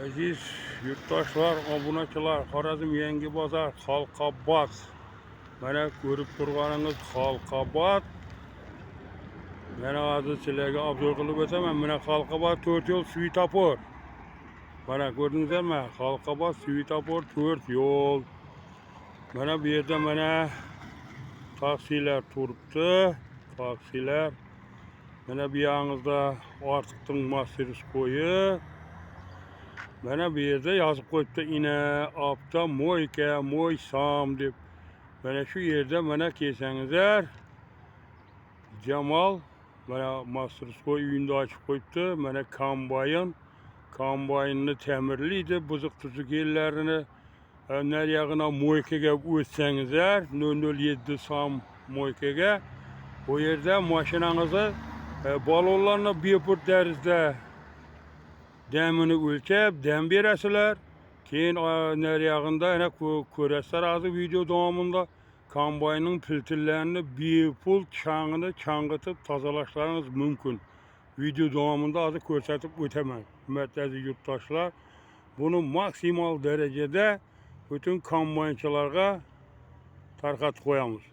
Aziz yurttaşlar, obunachilar, Xorazm yangi bozor Halqabot. Mana ko'rib turganingiz Halqabot. Mana hozir sizlarga obzor qilib o'taman. Mana Halqabot 4 yo'l svetofor. Mana ko'rdingizmi? Halqabot svetofor 4 yo'l. Mana bu yerda mana taksilar turibdi. Taksilar. Mana bu yoningizda Ortiqning Masтерskoyi. Mana bu yerda yozib qo'yibdi ina opta moyka moy sam deb. Mana shu yerda mana kelsangizlar Jamol mana Masтерskoy uyini ochib qo'yibdi. Mana kombaynni ta'mirlaydi, buzuq tuzuq yerlarini. Nariyog'ina moykaga o'tsangizlar 007 sam moykaga o yerda mashinangizni balonlarni bepul tarzda demini o'lchab, dem berasizlar. Keyin nariyog'ida ana ko'rasizlar hozir video davomida kombaynning filtrlarini bepul chang'ini chang'itib tozalashlaringiz mumkin. Video davomida hozir ko'rsatib o'taman. Hurmatli aziz yurtdoshlar, buni maksimal darajada bütün kombaynchilarga tarqatib qo'yamiz.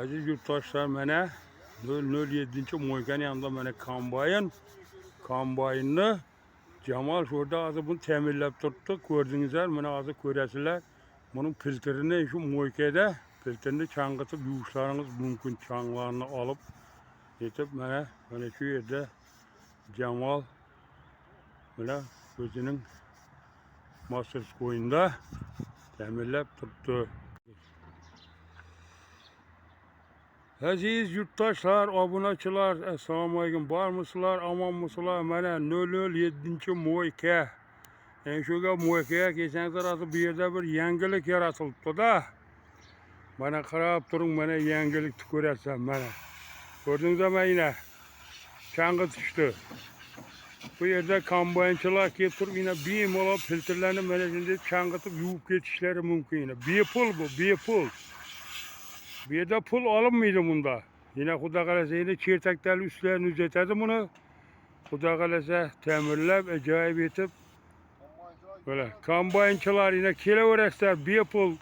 Aziz yurtdoshlar, mana 007-moykani yanında mana kombaynni Jamol şurada hozir bunu ta'mirlab turibdi. Ko'rdingizlar, mana hozir ko'rasizlar. Bunun filtrini shu moykada filtrini chang'itib yuvishlaringiz mumkin. Changlarni olib yetib mana shu yerda Jamol mana o'zining Masтерskoyida ta'mirlab turibdi. Aziz yurttaşlar, obunachilar, assalomu alaykum. Bormisizlar, omonmisizlar? Mana 007-moyka. Shuga moykaga kelsangizlar, hozir bu yerda bir yangilik yaratilibdi-da. Mana qarab turing, mana yangilikni ko'rasizlar. Mana ko'rdingizmi? Mana chang'itishdi. Bu yerda kombaynchilar kelib turib, yana bemalol filtrlarni mana shunday chang'itib yuvib ketishlari mumkin. Bepul bu, bepul. Bu yerda pul alınmaydı bunda. Yine Xudo qalasa yine çertaklarni üstlerini uzatadi buni. Xudo qalasa ta'mirlab ajoyib etib. Böyle kombaynchilar yine kelaverasizlar bepul.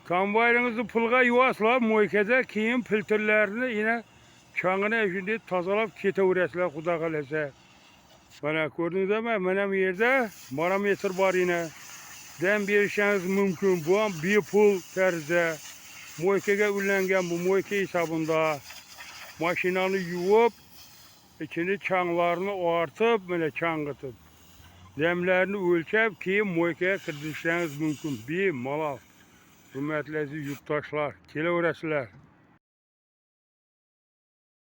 Kombayningizni pulga yuvasizlar moykada, keyin filtrlarini yine chang'ini shunday tozalab ketaverasizlar Xudo qalasa. Mana ko'rdingizmi? Mana bu yerda barometr bor yine. Dem berishingiz mumkin. Bu ham bepul tarzda. Moykaga ulangan bu moyka hisobida mashinani yuvib, içini changlarni ortib, mana chang'itib, demlarni o'lchab, keyin moykaga kirgizishingiz mumkin. Bemalol. Hurmatli aziz yurtdoshlar, kelaverasizlar.